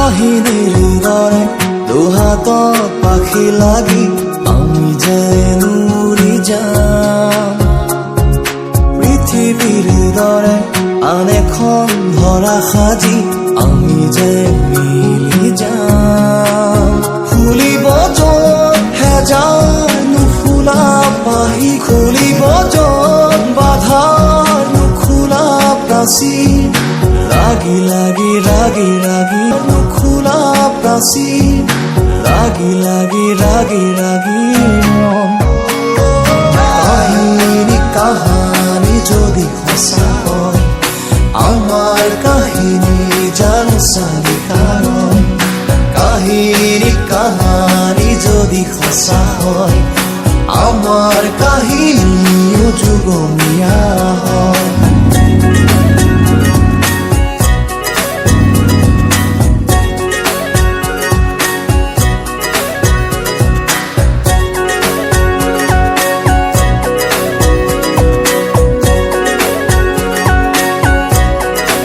কাহিনীৰ দৰে দুহাতত পাখি লাগি আমি যেন উৰি যাম পৃথিৱীৰ দৰে আন এখন ধৰা সাজি আমি যেন মিলি যাম খুলিব য'ত হেজাৰ নুখোলা পাহি খুলিব য'ত বাধাৰ নুখোলা প্ৰাচীৰ লাগি লাগি ৰাগি ৰাগি নুখোলা প্ৰাচীৰ লাগি লাগি ৰাগি ৰাগি মন কাহিনী যদি সঁচা হয় আমাৰ কাহিনী জানো চালি কাৰণ কাহিনী যদি সঁচা হয় আমাৰ কাহিনীও যুগমীয়া হয়